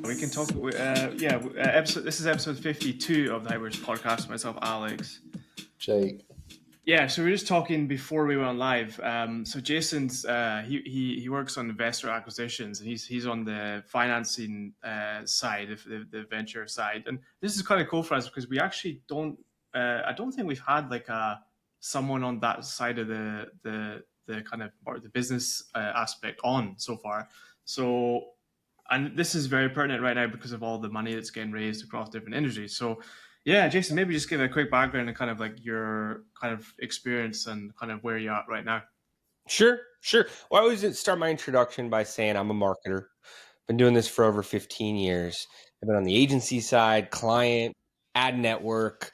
We can talk. Episode. This is episode 52 of the HYPEWORKS podcast. Myself, Alex. Jake. Yeah, so we were just talking before we went live. So Jason's he works on investor acquisitions, and he's on the financing side, the venture side. And this is kind of cool for us because we actually don't. I don't think we've had like someone on that side of the kind of or the business aspect on so far. So. And this is very pertinent right now because of all the money that's getting raised across different industries. So, yeah, Jason, maybe just give a quick background and kind of like your kind of experience and kind of where you're at right now. Sure. Well, I always start my introduction by saying I'm a marketer. Been doing this for over 15 years. I've been on the agency side, client, ad network,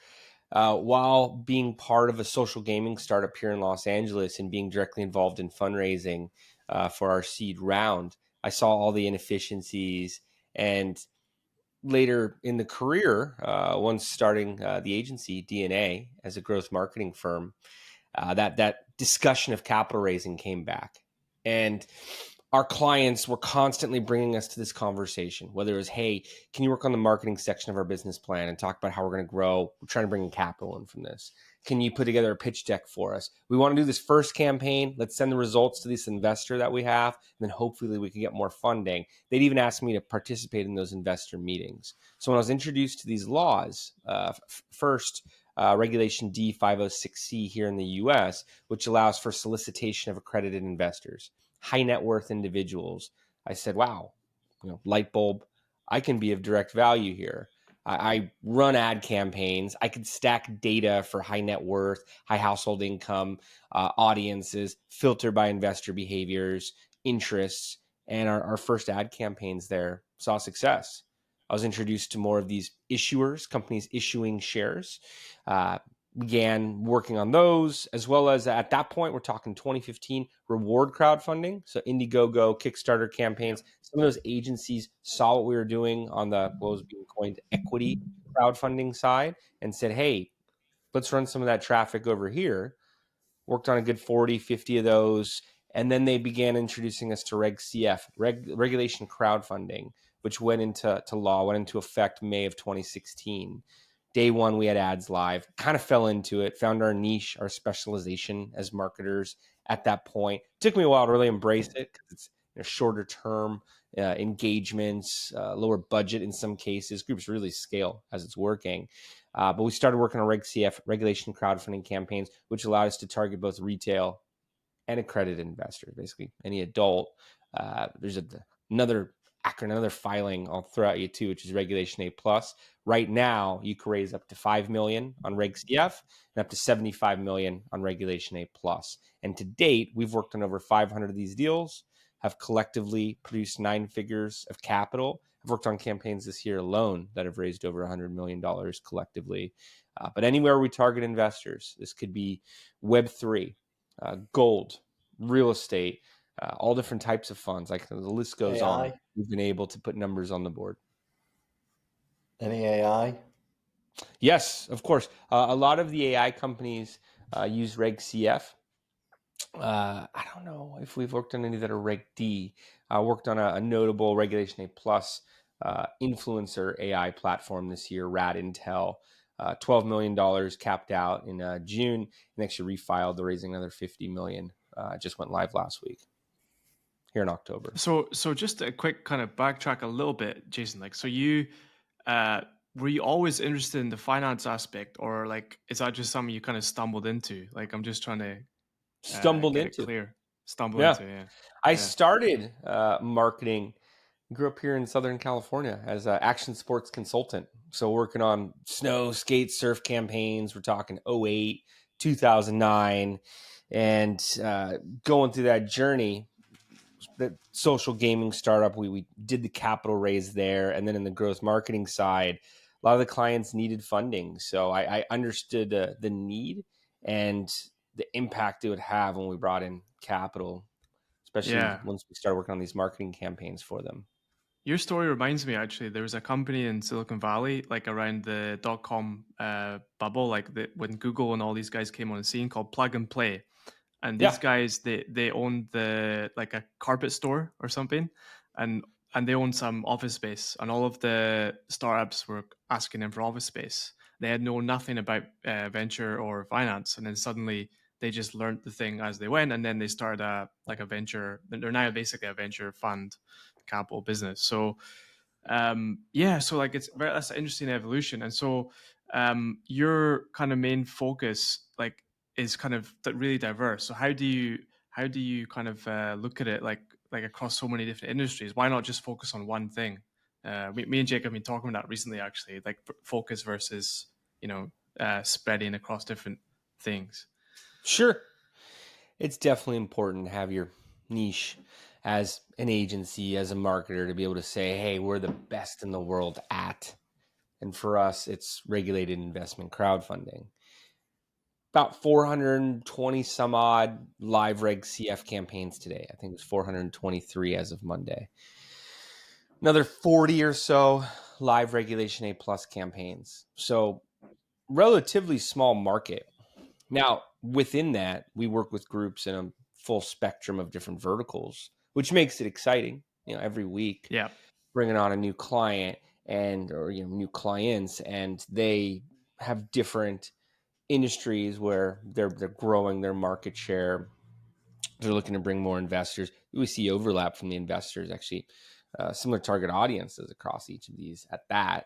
while being part of a social gaming startup here in Los Angeles and being directly involved in fundraising for our seed round. I saw all the inefficiencies, and later in the career, once starting the agency DNA as a growth marketing firm, that discussion of capital raising came back, and our clients were constantly bringing us to this conversation, whether it was, hey, can you work on the marketing section of our business plan and talk about how we're going to grow? We're trying to bring in capital in from this. Can you put together a pitch deck for us? We want to do this first campaign. Let's send the results to this investor that we have, and then hopefully we can get more funding. They'd even ask me to participate in those investor meetings. So when I was introduced to these laws, first, Regulation D506C here in the US, which allows for solicitation of accredited investors, high net worth individuals. I said, wow, light bulb, I can be of direct value here. I run ad campaigns. I could stack data for high net worth, high household income audiences, filter by investor behaviors, interests. And our first ad campaigns there saw success. I was introduced to more of these issuers, companies issuing shares, began working on those, as well as at that point, we're talking 2015 reward crowdfunding. So Indiegogo, Kickstarter campaigns. Some of those agencies saw what we were doing on the what was being coined equity crowdfunding side and said, hey, let's run some of that traffic over here. Worked on a good 40, 50 of those. And then they began introducing us to Reg CF, regulation crowdfunding, which went into effect May of 2016. Day one, we had ads live, kind of fell into it, found our niche, our specialization as marketers at that point. It took me a while to really embrace it because it's shorter term engagements, lower budget in some cases. Groups really scale as it's working. But we started working on Reg CF, regulation crowdfunding campaigns, which allowed us to target both retail and accredited investors, basically any adult. There's another acronym, another filing I'll throw at you too, which is Regulation A+. Right now, you can raise up to $5 million on Reg CF and up to $75 million on Regulation A+. And to date, we've worked on over 500 of these deals, have collectively produced 9 figures of capital. I've worked on campaigns this year alone that have raised over $100 million collectively. But anywhere we target investors, this could be Web3, gold, real estate, all different types of funds. Like the list goes AI? on. We've been able to put numbers on the board. Any AI? Yes, of course. A lot of the AI companies use Reg CF. I don't know if we've worked on any that are Reg D. Worked on a notable Regulation A+ influencer AI platform this year, Rad Intel. $12 million capped out in June, and actually refiled. They're raising another $50 million. Just went live last week here in October. So just a quick kind of backtrack a little bit, Jason. Like, so you were you always interested in the finance aspect, or like is that just something you kind of stumbled into? Like, I'm just trying to Stumbled get into. it clear. Stumbled Yeah. into, yeah. I started marketing. Grew up here in Southern California as an action sports consultant. So working on snow, skate, surf campaigns. We're talking 08, 2009, and going through that journey. The social gaming startup, we did the capital raise there, and then in the growth marketing side, a lot of the clients needed funding. So I understood the need and the impact it would have when we brought in capital, especially once we started working on these marketing campaigns for them. Your story reminds me, actually, there was a company in Silicon Valley, like around the .com bubble, like when Google and all these guys came on the scene, called Plug and Play. And these guys, they owned like a carpet store or something. And and they owned some office space, and all of the startups were asking them for office space. They had known nothing about venture or finance, and then suddenly they just learned the thing as they went, and then they started a venture. They're now basically a venture fund capital business. So yeah, so like that's an interesting evolution. And so your kind of main focus like is kind of really diverse. So how do you kind of look at it like across so many different industries? Why not just focus on one thing? Me and Jake have been talking about that recently, actually, like focus versus spreading across different things. Sure. It's definitely important to have your niche as an agency, as a marketer, to be able to say, hey, we're the best in the world at. And for us, it's regulated investment crowdfunding. About 420 some odd live Reg CF campaigns today. I think it was 423 as of Monday. Another 40 or so live Regulation A plus campaigns. So relatively small market. Now, within that, we work with groups in a full spectrum of different verticals, which makes it exciting. Every week, Yeah, bringing on a new client or new clients, and they have different industries where they're growing their market share. They're looking to bring more investors. We see overlap from the investors, actually, similar target audiences across each of these at that.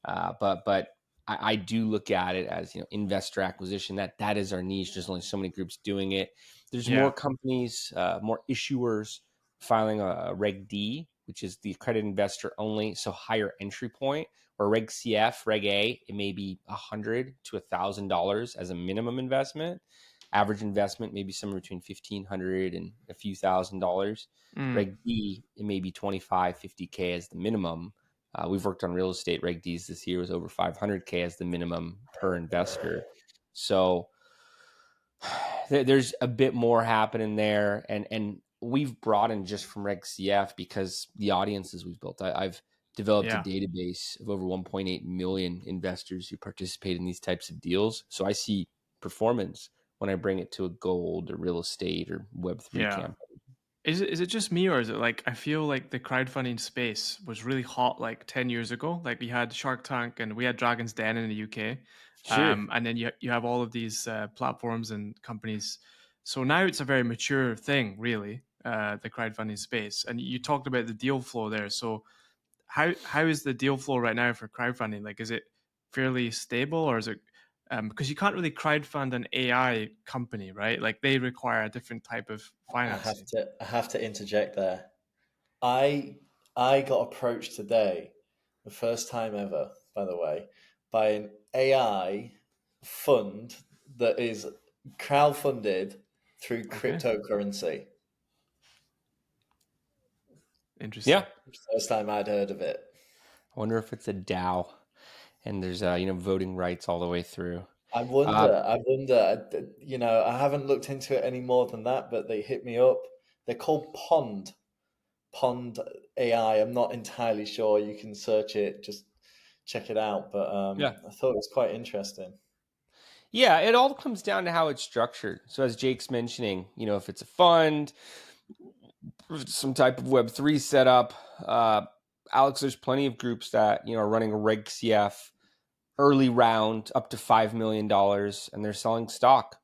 But I do look at it as investor acquisition. That is our niche. There's only so many groups doing it. There's more yeah, companies, more issuers filing a Reg D, which is the accredited investor only, so higher entry point. Or Reg CF, Reg A, it may be $100 to $1,000 as a minimum investment. Average investment maybe somewhere between $1,500 and a few $1,000s. mm, Reg D, it may be 25, 50K as the minimum. We've worked on real estate Reg Ds this year, was over 500K as the minimum per investor. So there's a bit more happening there, and we've broadened just from Reg CF because the audiences we've built. I've developed a yeah. database of over 1.8 million investors who participate in these types of deals. So I see performance when I bring it to a gold or real estate or Web3 Yeah. campaign. Is it just me, or is it like I feel like the crowdfunding space was really hot like 10 years ago? Like we had Shark Tank and we had Dragon's Den in the UK. Sure. And then you have all of these platforms and companies. So now it's a very mature thing, really, the crowdfunding space. And you talked about the deal flow there. So how is the deal flow right now for crowdfunding? Like, is it fairly stable, or is it because you can't really crowdfund an AI company, right? Like they require a different type of financing. I have to interject there. I I got approached today, the first time ever, by the way, by an AI fund that is crowdfunded through Okay, cryptocurrency. Yeah. interesting. First time I'd heard of it. I wonder if it's a DAO and there's voting rights all the way through. Uh, I wonder. I haven't looked into it any more than that, but they hit me up. They're called Pond AI. I'm not entirely sure. You can search it, just check it out. But yeah. I thought it was quite interesting. Yeah, it all comes down to how it's structured. So as Jake's mentioning, if it's a fund, if it's some type of Web3 setup, Alex, there's plenty of groups that, are running a Reg CF early round up to $5 million, and they're selling stock,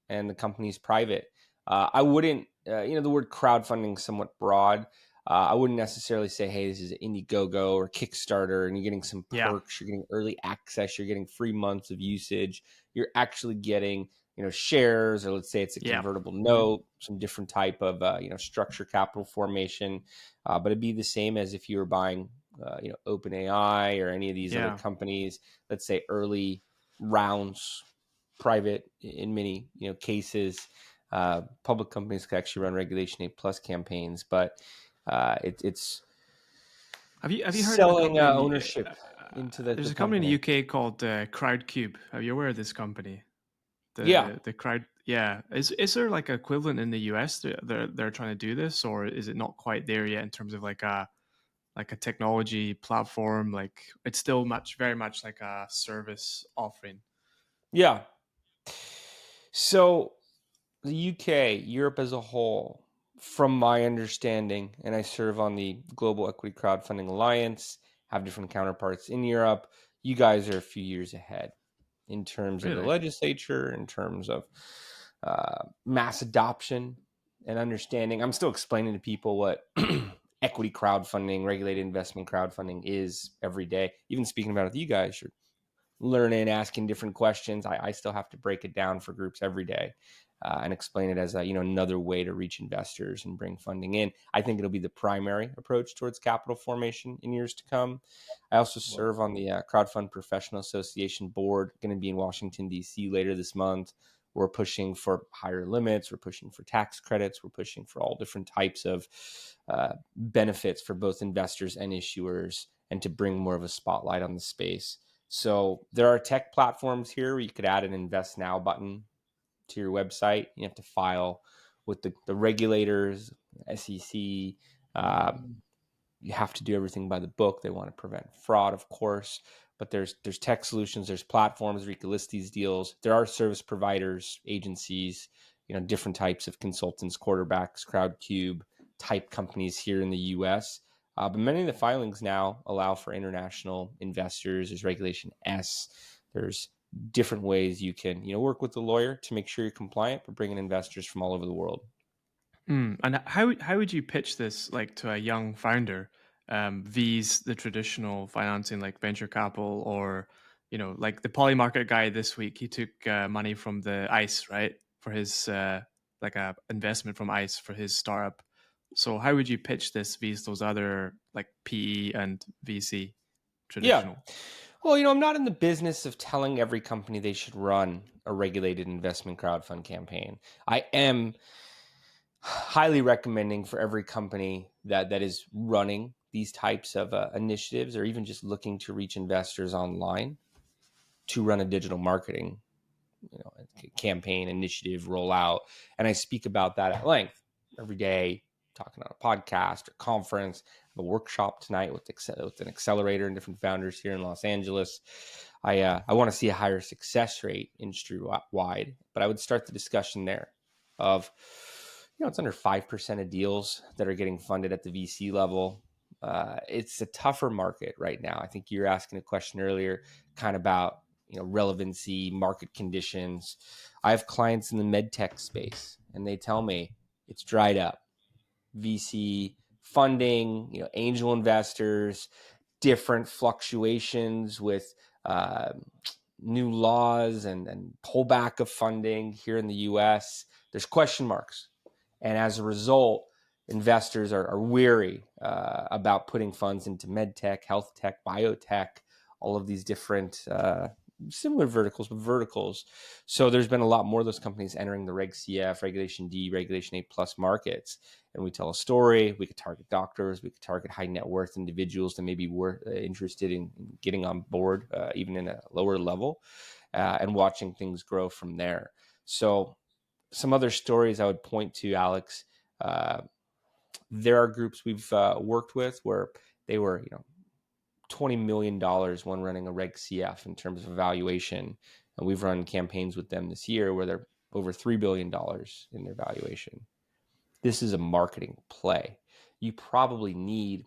and the company's private. I wouldn't, the word crowdfunding is somewhat broad. I wouldn't necessarily say, hey, this is Indiegogo or Kickstarter, and you're getting some Yeah, perks, you're getting early access, you're getting free months of usage, you're actually getting, shares, or let's say it's a yeah, convertible note, some different type of, structure capital formation. But it'd be the same as if you were buying, OpenAI or any of these other yeah. companies, let's say early rounds, private in many cases. Public companies could actually run Regulation A plus campaigns, but it's Have you heard of a selling company in ownership into the there's a company in the company. UK called Crowdcube. Are you aware of this company? Yeah, The crowd, yeah. Is there like equivalent in the US? They're trying to do this, or is it not quite there yet in terms of like a technology platform? Like it's still very much like a service offering. yeah. So the UK, Europe as a whole, from my understanding, and I serve on the Global Equity Crowdfunding Alliance, have different counterparts in Europe, you guys are a few years ahead in terms of the Really? legislature, in terms of mass adoption and understanding. I'm still explaining to people what equity crowdfunding, regulated investment crowdfunding is every day. Even speaking about it with you guys, you're learning, asking different questions. I still have to break it down for groups every day and explain it as a, another way to reach investors and bring funding in. I think it'll be the primary approach towards capital formation in years to come. I also Well, serve on the Crowdfund Professional Association board, going to be in Washington, D.C. later this month. We're pushing for higher limits. We're pushing for tax credits. We're pushing for all different types of benefits for both investors and issuers, and to bring more of a spotlight on the space. So there are tech platforms here where you could add an Invest Now button to your website. You have to file with the regulators, SEC. You have to do everything by the book. They want to prevent fraud, of course. But there's tech solutions, there's platforms where you can list these deals. There are service providers, agencies, different types of consultants, quarterbacks, Crowdcube type companies here in the U.S. But many of the filings now allow for international investors. There's Regulation S. There's different ways you can, work with the lawyer to make sure you're compliant, but bring in investors from all over the world. And how would you pitch this like to a young founder? V's the traditional financing like venture capital, or like the Polymarket guy this week. He took money from the ICE, right, for his like a investment from ICE for his startup. So how would you pitch this vs those other like PE and VC Yeah. traditional? Well, I'm not in the business of telling every company they should run a regulated investment crowdfund campaign. I am highly recommending for every company that is running these types of initiatives, or even just looking to reach investors online, to run a digital marketing campaign, initiative, rollout. And I speak about that at length every day, talking on a podcast or conference. I have a workshop tonight with an accelerator and different founders here in Los Angeles. I want to see a higher success rate industry wide, but I would start the discussion there of, it's under 5% of deals that are getting funded at the VC level. It's a tougher market right now. I think you're asking a question earlier kind of about relevancy, market conditions. I have clients in the med tech space, and they tell me it's dried up. VC funding, angel investors, different fluctuations with new laws and pullback of funding here in the U.S. There's question marks, and as a result, investors are weary about putting funds into med tech, health tech, biotech, all of these different similar verticals. So there's been a lot more of those companies entering the Reg CF, Regulation D, Regulation A plus markets. And we tell a story. We could target doctors. We could target high net worth individuals that maybe were interested in getting on board, even in a lower level, and watching things grow from there. So some other stories I would point to, Alex. There are groups we've worked with where they were, $20 million when running a Reg CF in terms of evaluation. And we've run campaigns with them this year where they're over $3 billion in their valuation. This is a marketing play. You probably need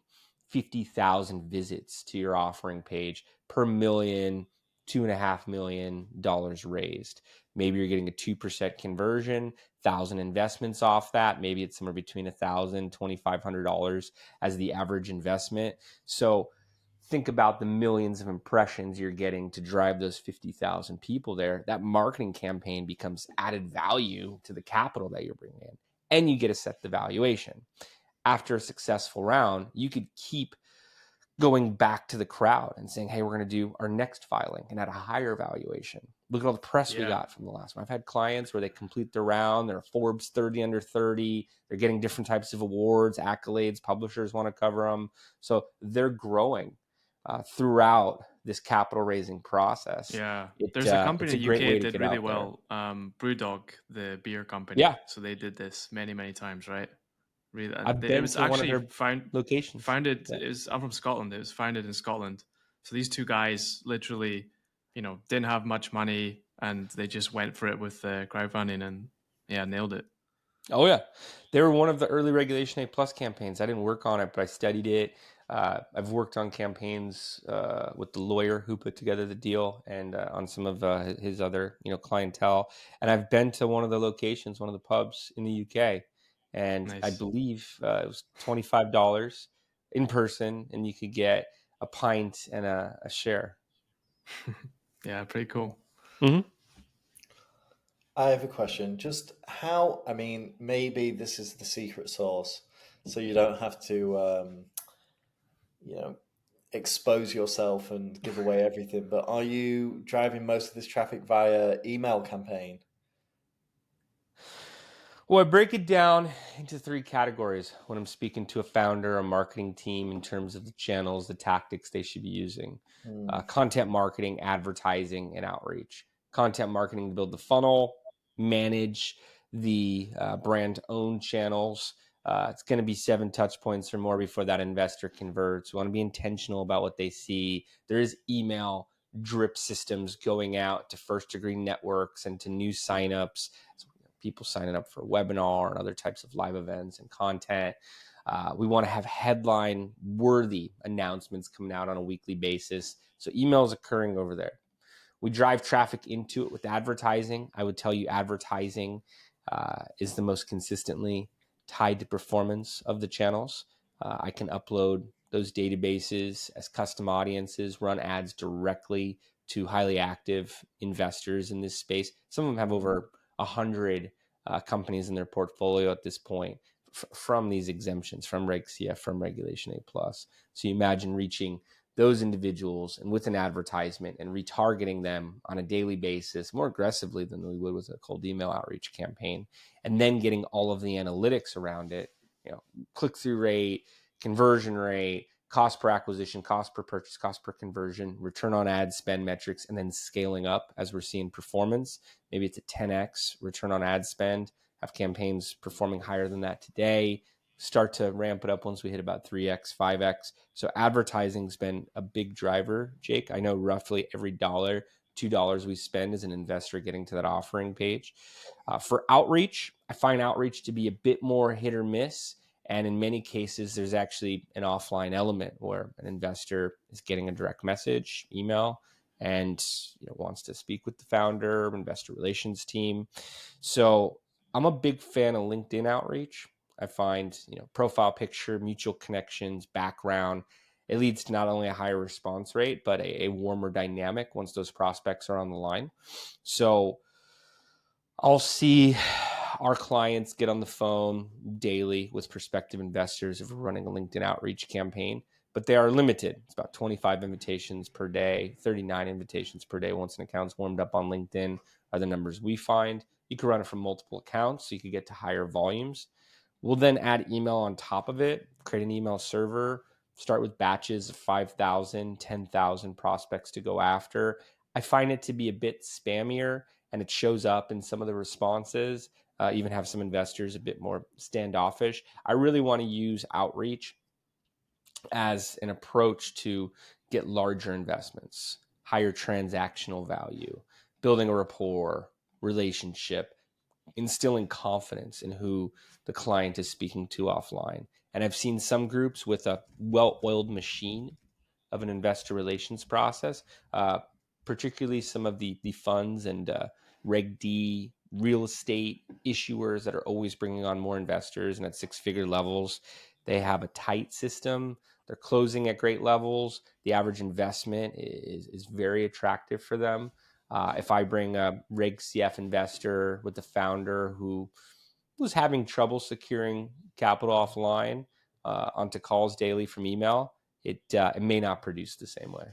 50,000 visits to your offering page per million, $2.5 million raised. Maybe you're getting a 2% conversion, 1,000 investments off that. Maybe it's somewhere between $1,000, $2,500 as the average investment. So think about the millions of impressions you're getting to drive those 50,000 people there. That marketing campaign becomes added value to the capital that you're bringing in, and you get to set the valuation. After a successful round, you could keep going back to the crowd and saying, hey, we're going to do our next filing and at a higher valuation. Look at all the press we got from the last one. I've had clients where they complete the round, they're Forbes 30 under 30, they're getting different types of awards, accolades, publishers want to cover them. So they're growing throughout this capital raising process. Yeah, there's a company It's a in the great UK way to did get really out there. well. Brewdog, the beer company. Yeah, So they did this many, many times, right? Really, I've it been was to one of actually their locations. founded. Yeah. It was, I'm from Scotland. It was founded in Scotland. So these two guys literally, didn't have much money, and they just went for it with crowdfunding, and yeah, nailed it. Oh yeah, they were one of the early Regulation A Plus campaigns. I didn't work on it, but I studied it. I've worked on campaigns with the lawyer who put together the deal, and on some of his other clientele. And I've been to one of the locations, one of the pubs in the UK, and I Nice. believe it was $25 in person, and you could get a pint and a share. Yeah, pretty cool. Mm-hmm. I have a question. Just how, I mean, maybe this is the secret sauce, so you don't have to, you know, expose yourself and give away everything. But are you driving most of this traffic via email campaign? Well, I break it down into three categories when I'm speaking to a founder or marketing team in terms of the channels, the tactics they should be using. Hmm. Content marketing, advertising, and outreach. Content marketing to build the funnel, manage the brand owned channels. It's going to be 7 touch points or more before that investor converts. We want to be intentional about what they see. There is email drip systems going out to first degree networks and to new signups, people signing up for a webinar and other types of live events and content. We want to have headline worthy announcements coming out on a weekly basis. So emails occurring over there. We drive traffic into it with advertising. I would tell you advertising is the most consistently tied to performance of the channels. I can upload those databases as custom audiences, run ads directly to highly active investors in this space. Some of them have over 100 companies in their portfolio at this point from these exemptions, from Reg CF, from Regulation A plus. So you imagine reaching those individuals and with an advertisement and retargeting them on a daily basis more aggressively than we would with a cold email outreach campaign, and then getting all of the analytics around it, click-through rate, conversion rate, cost per acquisition, cost per purchase, cost per conversion, return on ad spend metrics, and then scaling up as we're seeing performance. Maybe it's a 10x return on ad spend, have campaigns performing higher than that today, start to ramp it up once we hit about 3x, 5x. So advertising's been a big driver, Jake. I know roughly every dollar, $2 we spend as an investor getting to that offering page. For outreach, I find outreach to be a bit more hit or miss. And in many cases, there's actually an offline element where an investor is getting a direct message, email, and wants to speak with the founder, investor relations team. So I'm a big fan of LinkedIn outreach. I find, profile picture, mutual connections, background. It leads to not only a higher response rate, but a warmer dynamic once those prospects are on the line. So I'll see our clients get on the phone daily with prospective investors if we're running a LinkedIn outreach campaign, but they are limited. It's about 25 invitations per day, 39 invitations per day once an account's warmed up on LinkedIn are the numbers we find. You can run it from multiple accounts, so you could get to higher volumes. We'll then add email on top of it, create an email server, start with batches of 5,000, 10,000 prospects to go after. I find it to be a bit spammier, and it shows up in some of the responses. Even have some investors a bit more standoffish. I really want to use outreach as an approach to get larger investments, higher transactional value, building a rapport, relationship, instilling confidence in who the client is speaking to offline. And I've seen some groups with a well-oiled machine of an investor relations process, particularly some of the funds and Reg D real estate issuers that are always bringing on more investors and at 6-figure levels. They have a tight system. They're closing at great levels. The average investment is very attractive for them. If I bring a Reg CF investor with the founder who was having trouble securing capital offline onto calls daily from email, it may not produce the same way.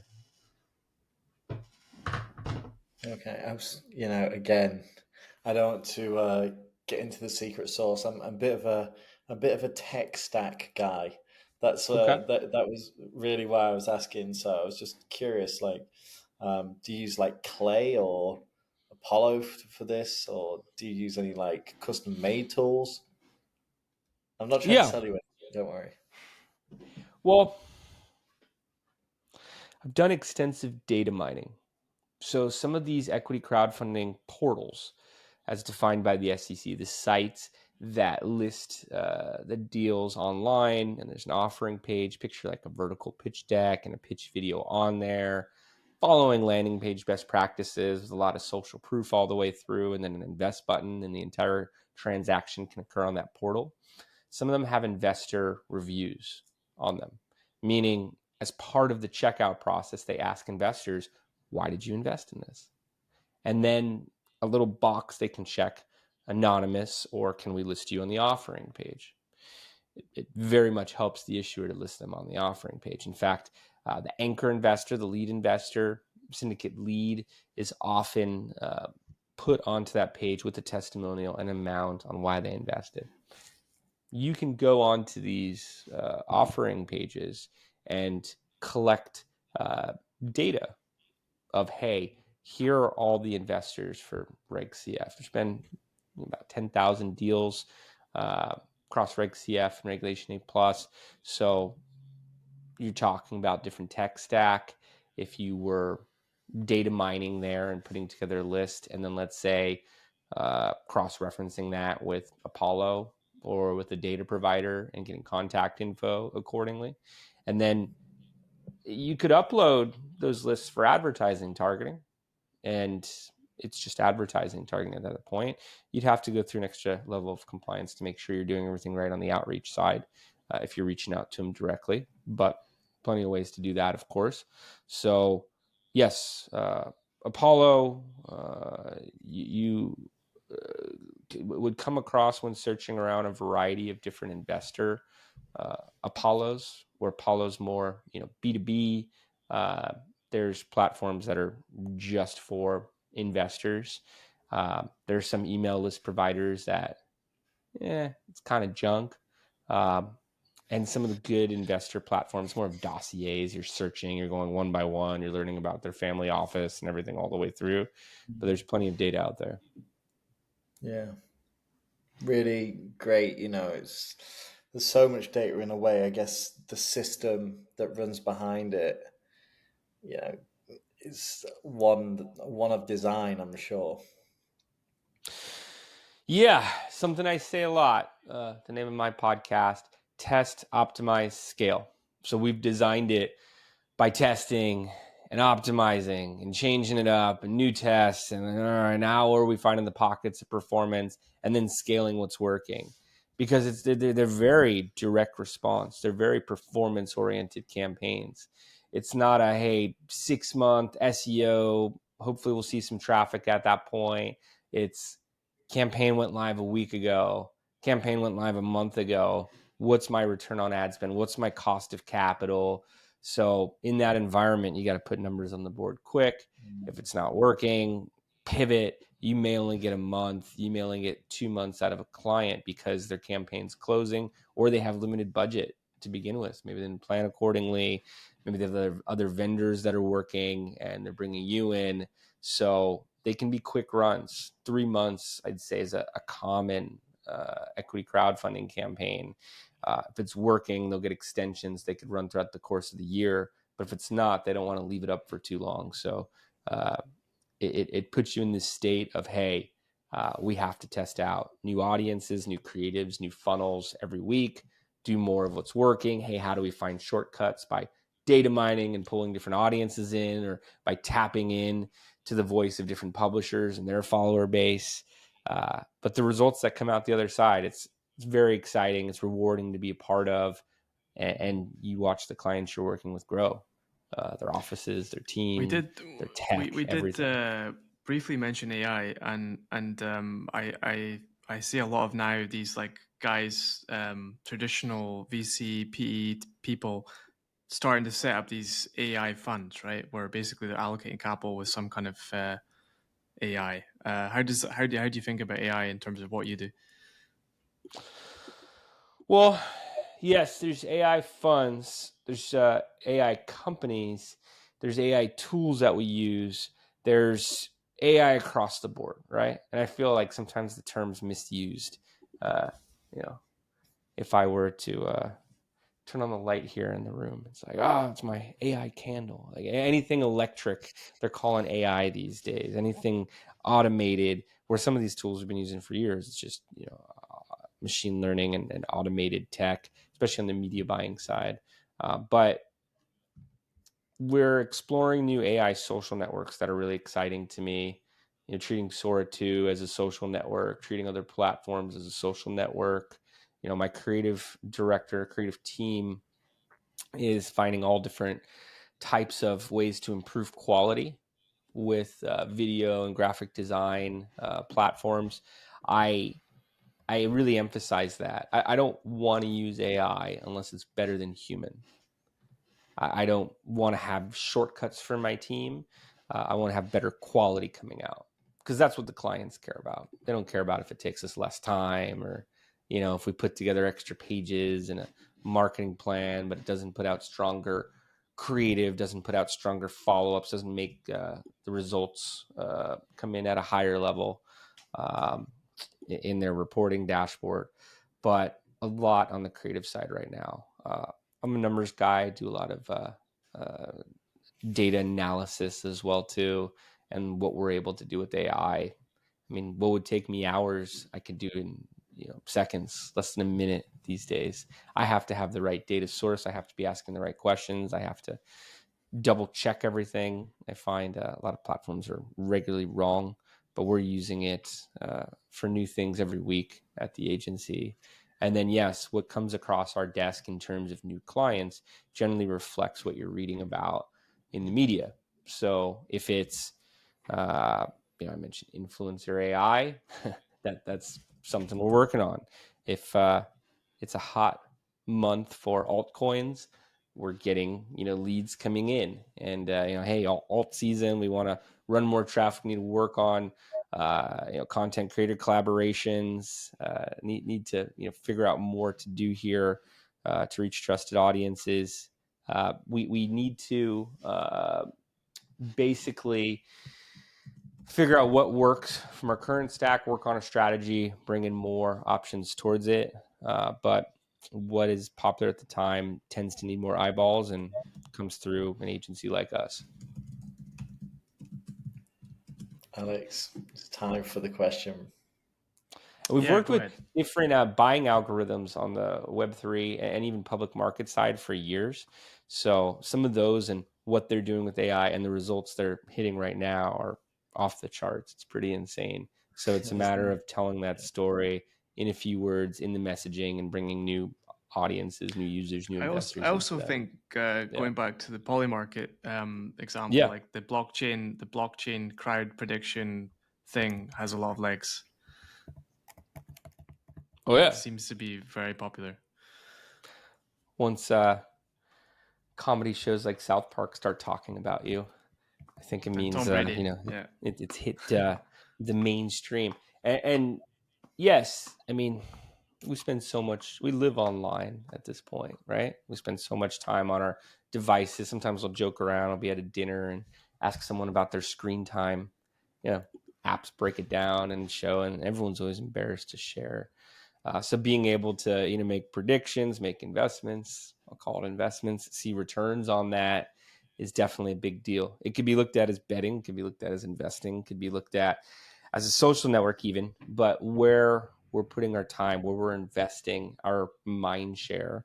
Okay, again, I don't want to get into the secret sauce. I'm a bit of a tech stack guy. That's Okay. that was really why I was asking. So I was just curious, like, do you use like Clay or Apollo for this, or do you use any like custom made tools? I'm not trying to Yeah. sell you anything. Don't worry. Well, I've done extensive data mining. So some of these equity crowdfunding portals, as defined by the SEC, the sites, that list the deals online, and there's an offering page, picture like a vertical pitch deck and a pitch video on there, following landing page best practices with a lot of social proof all the way through, and then an invest button, and the entire transaction can occur on that portal. Some of them have investor reviews on them, meaning as part of the checkout process, they ask investors, why did you invest in this? And then a little box they can check, anonymous, or can we list you on the offering page? It very much helps the issuer to list them on the offering page. In fact, the anchor investor, the lead investor, syndicate lead is often put onto that page with a testimonial and amount on why they invested. You can go onto these offering pages and collect data of, hey, here are all the investors for Reg CF. There's been about 10,000 deals across Reg CF and Regulation A plus. So you're talking about different tech stack. If you were data mining there and putting together a list, and then let's say cross-referencing that with Apollo or with a data provider and getting contact info accordingly. And then you could upload those lists for advertising targeting, and it's just advertising targeting at that point. You'd have to go through an extra level of compliance to make sure you're doing everything right on the outreach side if you're reaching out to them directly, but plenty of ways to do that, of course. So yes, Apollo, you would come across when searching around a variety of different investor Apollos, where Apollo's more, B2B. There's platforms that are just for investors. There's some email list providers that, it's kind of junk. And some of the good investor platforms, more of dossiers. You're searching, you're going one by one, you're learning about their family office and everything all the way through. But there's plenty of data out there. Yeah, really great. There's so much data in a way. I guess the system that runs behind it, is one of design, I'm sure. Yeah, something I say a lot. The name of my podcast, Test, Optimize, Scale. So we've designed it by testing and optimizing and changing it up and new tests. And now where are we finding the pockets of performance, and then scaling what's working? Because they're very direct response. They're very performance oriented campaigns. It's not a, hey, 6-month SEO, hopefully we'll see some traffic at that point. It's campaign went live a week ago, campaign went live a month ago. What's my return on ad spend? What's my cost of capital? So in that environment, you got to put numbers on the board quick. If it's not working, pivot. You may only get a month. You may only get 2 months out of a client because their campaign's closing, or they have limited budget to begin with. Maybe they didn't plan accordingly. Maybe they have other vendors that are working and they're bringing you in. So they can be quick runs. 3 months, I'd say, is a common equity crowdfunding campaign. If it's working, they'll get extensions they could run throughout the course of the year. But if it's not, they don't want to leave it up for too long. So it puts you in this state of, hey, we have to test out new audiences, new creatives, new funnels every week, do more of what's working. Hey, how do we find shortcuts by data mining and pulling different audiences in, or by tapping in to the voice of different publishers and their follower base? But the results that come out the other side, it's very exciting. It's rewarding to be a part of, and you watch the clients you're working with grow, their offices, their team, their tech, we everything. did briefly mention AI, and I see a lot of now these like guys, traditional VC PE people starting to set up these AI funds, right? Where basically they're allocating capital with some kind of AI. How do you think about AI in terms of what you do? Well, yes, there's AI funds, there's AI companies, there's AI tools that we use, there's AI across the board, right? And I feel like sometimes the term's misused. Uh, you know, if I were to turn on the light here in the room, it's like, it's my AI candle. Like anything electric, they're calling AI these days. Anything automated, where some of these tools we've been using for years, it's just machine learning and automated tech, especially on the media buying side. But we're exploring new AI social networks that are really exciting to me. Treating Sora 2 as a social network, treating other platforms as a social network. My creative director, creative team is finding all different types of ways to improve quality with video and graphic design platforms. I really emphasize that. I don't want to use AI unless it's better than human. I don't want to have shortcuts for my team. I want to have better quality coming out, because that's what the clients care about. They don't care about if it takes us less time, or if we put together extra pages and a marketing plan, but it doesn't put out stronger creative, doesn't put out stronger follow-ups, doesn't make the results come in at a higher level in their reporting dashboard. But a lot on the creative side right now. I'm a numbers guy. I do a lot of data analysis as well too, and what we're able to do with AI. I mean, what would take me hours, I could do in seconds, less than a minute these days. I have to have the right data source. I have to be asking the right questions. I have to double check everything. I find a lot of platforms are regularly wrong, but we're using it for new things every week at the agency. And then, yes, what comes across our desk in terms of new clients generally reflects what you're reading about in the media. So if it's, I mentioned influencer AI, that's something we're working on. If it's a hot month for altcoins, we're getting leads coming in, and hey, alt season, we want to run more traffic, need to work on content creator collaborations, need to figure out more to do here to reach trusted audiences. We need to basically figure out what works from our current stack, work on a strategy, bring in more options towards it. But what is popular at the time tends to need more eyeballs and comes through an agency like us. Alex, it's time for the question. And we've worked with ahead. different buying algorithms on the Web3 and even public market side for years. So some of those and what they're doing with AI and the results they're hitting right now are off the charts. It's pretty insane. So it's a matter of telling that story in a few words in the messaging and bringing new audiences, new users, new investors. I also think going back to the Polymarket example, Yeah. like the blockchain crowd prediction thing has a lot of legs. Oh yeah. It seems to be very popular. Once comedy shows like South Park start talking about you, I think it means it's hit the mainstream. And yes, I mean, we live online at this point, right? We spend so much time on our devices. Sometimes I'll joke around. I'll be at a dinner and ask someone about their screen time. Apps break it down and show, and everyone's always embarrassed to share. So being able to make predictions, make investments, I'll call it investments, see returns on that is definitely a big deal. It could be looked at as betting, could be looked at as investing, could be looked at as a social network even, but where we're putting our time, where we're investing our mind share,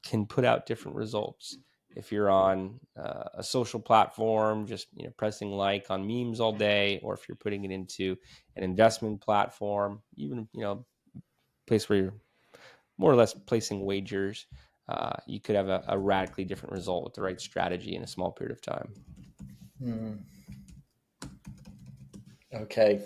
can put out different results. If you're on a social platform, just pressing like on memes all day, or if you're putting it into an investment platform, even place where you're more or less placing wagers, you could have a radically different result with the right strategy in a small period of time. Okay,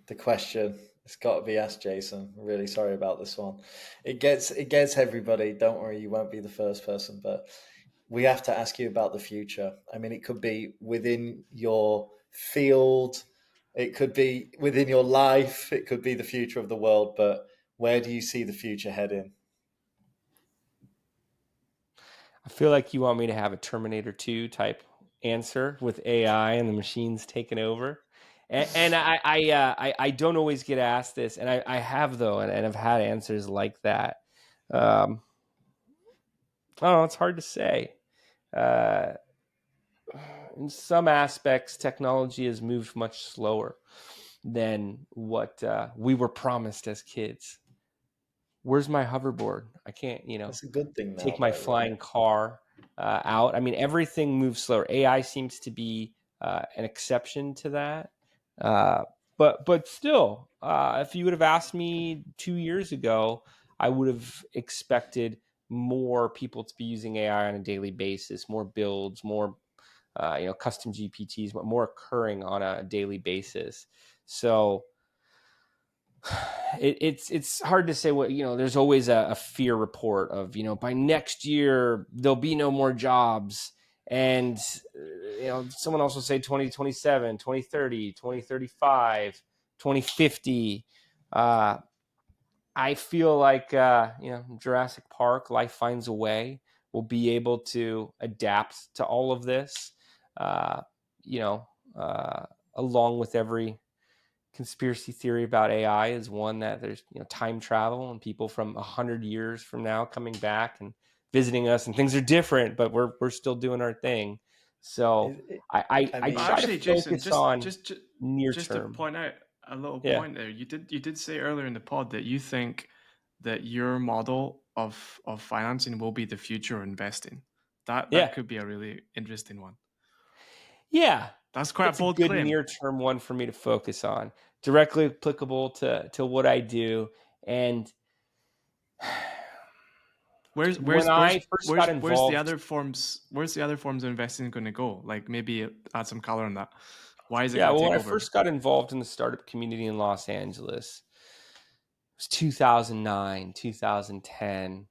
the question, it's got to be asked, Jason. I'm really sorry about this one. It gets everybody. Don't worry, you won't be the first person, but we have to ask you about the future. I mean, it could be within your field, it could be within your life, it could be the future of the world, but where do you see the future heading? I feel like you want me to have a Terminator 2 type answer with AI and the machines taking over. And I don't always get asked this, and I have though, and I've had answers like that. I don't know, it's hard to say. In some aspects, technology has moved much slower than what we were promised as kids. Where's my hoverboard? I can't, That's a good thing now, take my though, flying right? car out. I mean, everything moves slower. AI seems to be an exception to that. But still, if you would have asked me 2 years ago, I would have expected more people to be using AI on a daily basis, more builds, more custom GPTs, but more occurring on a daily basis. So it's hard to say what, there's always a fear report of, by next year there'll be no more jobs. And someone else will say 2027, 2030, 2035, 2050. I feel like Jurassic Park, life finds a way. We'll be able to adapt to all of this, uh, you know along with every conspiracy theory about AI is one that there's time travel and people from 100 years from now coming back and visiting us, and things are different, but we're still doing our thing. So It, it, I I I Well, mean, try to actually, Jason, focus on near just to term. point out a little Yeah, point there, you did say earlier in the pod that you think that your model of financing will be the future of investing. That yeah, could be a really interesting one. yeah. That's quite a It's a bold good claim. near term one for me to focus on, directly applicable to what I do. And Where's when where's I where's first got where's where's the involved, other forms? Where's the other forms of investing going to go? Like maybe add some color on that. Why is it yeah, going to well, take when I over? first got involved in the startup community in Los Angeles, it was 2009, 2010.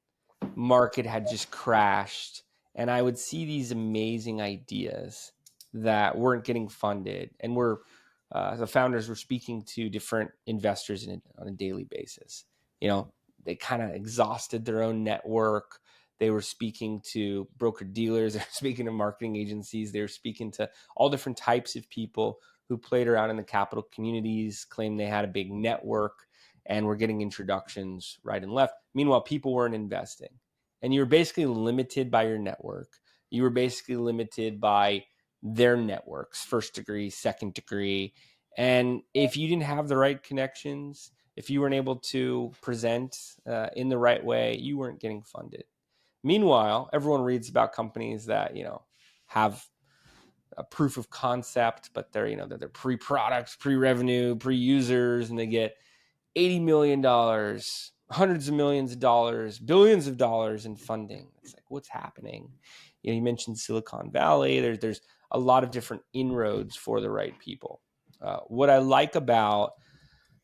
Market had just crashed, and I would see these amazing ideas that weren't getting funded, and the founders were speaking to different investors on a daily basis. They kind of exhausted their own network. They were speaking to broker dealers, they were speaking to marketing agencies, they were speaking to all different types of people who played around in the capital communities, claimed they had a big network, and were getting introductions right and left. Meanwhile, people weren't investing, and you were basically limited by your network. You were basically limited by their networks, first degree, second degree. And if you didn't have the right connections, if you weren't able to present in the right way, you weren't getting funded. Meanwhile, everyone reads about companies that have a proof of concept, but they're pre-products, pre-revenue, pre-users, and they get $80 million, hundreds of millions of dollars, billions of dollars in funding. It's like, what's happening? You mentioned Silicon Valley. There's a lot of different inroads for the right people. What I like about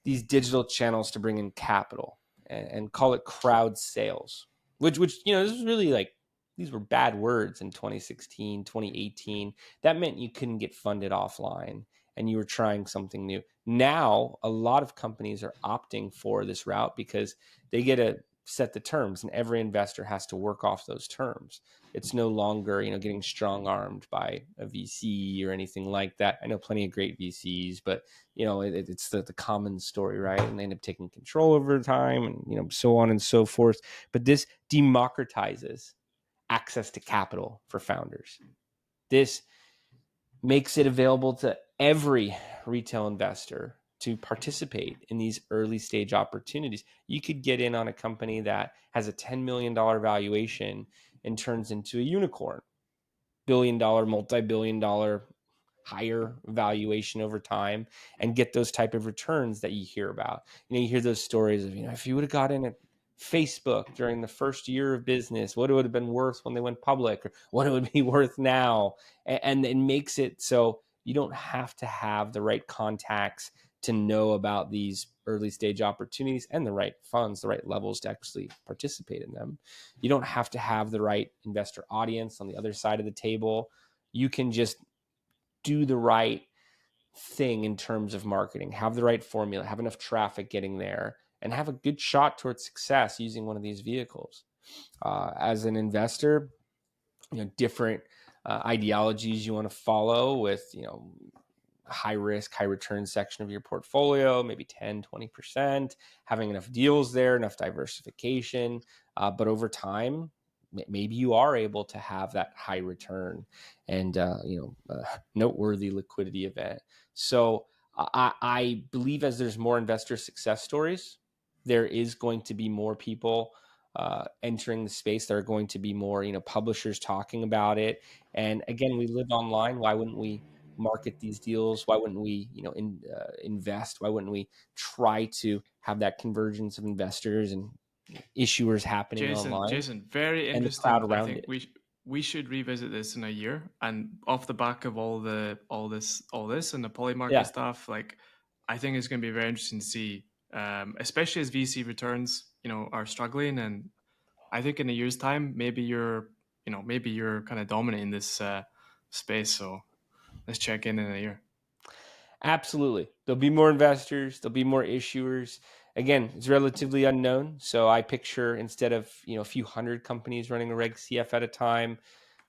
these digital channels to bring in capital, and call it crowd sales, which this is really like, these were bad words in 2016, 2018. That meant you couldn't get funded offline and you were trying something new. Now, a lot of companies are opting for this route because they get to set the terms, and every investor has to work off those terms. It's no longer, getting strong armed by a VC or anything like that. I know plenty of great VCs, but it's the common story, right? And they end up taking control over time, and so on and so forth. But this democratizes access to capital for founders. This makes it available to every retail investor to participate in these early stage opportunities. You could get in on a company that has a $10 million valuation and turns into a unicorn, billion-dollar, multi-billion-dollar, higher valuation over time, and get those type of returns that you hear about. You hear those stories of, if you would have got in at Facebook during the first year of business, what it would have been worth when they went public, or what it would be worth now. And it makes it so you don't have to have the right contacts to know about these early stage opportunities, and the right funds, the right levels to actually participate in them. You don't have to have the right investor audience on the other side of the table. You can just do the right thing in terms of marketing, have the right formula, have enough traffic getting there, and have a good shot towards success using one of these vehicles. As an investor, different ideologies you want to follow with, high risk, high return section of your portfolio, maybe 10, 20%, having enough deals there, enough diversification. But over time, maybe you are able to have that high return and, noteworthy liquidity event. So I believe as there's more investor success stories, there is going to be more people entering the space. There are going to be more, publishers talking about it. And again, we live online. Why wouldn't we market these deals? Why wouldn't we, invest? Why wouldn't we try to have that convergence of investors and issuers happening online Jason, very and the crowd interesting. I around think it? we should revisit this in a year, and off the back of all this and the poly market Yeah, stuff. Like, I think it's going to be very interesting to see, especially as VC returns, are struggling. And I think in a year's time, maybe you're kind of dominating this space. So let's check in a year. absolutely. There'll be more investors. There'll be more issuers. Again, it's relatively unknown. So I picture instead of a few hundred companies running a Reg CF at a time,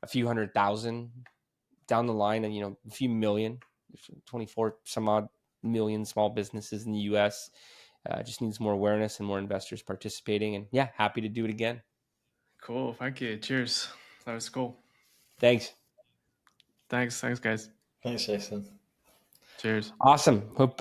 a few 100,000 down the line, and a few million, 24 some odd million small businesses in the U.S. Just needs more awareness and more investors participating. And yeah, happy to do it again. Cool. Thank you. Cheers. That was cool. Thanks. Thanks, guys. Thanks, Jason. Cheers. Awesome. Hope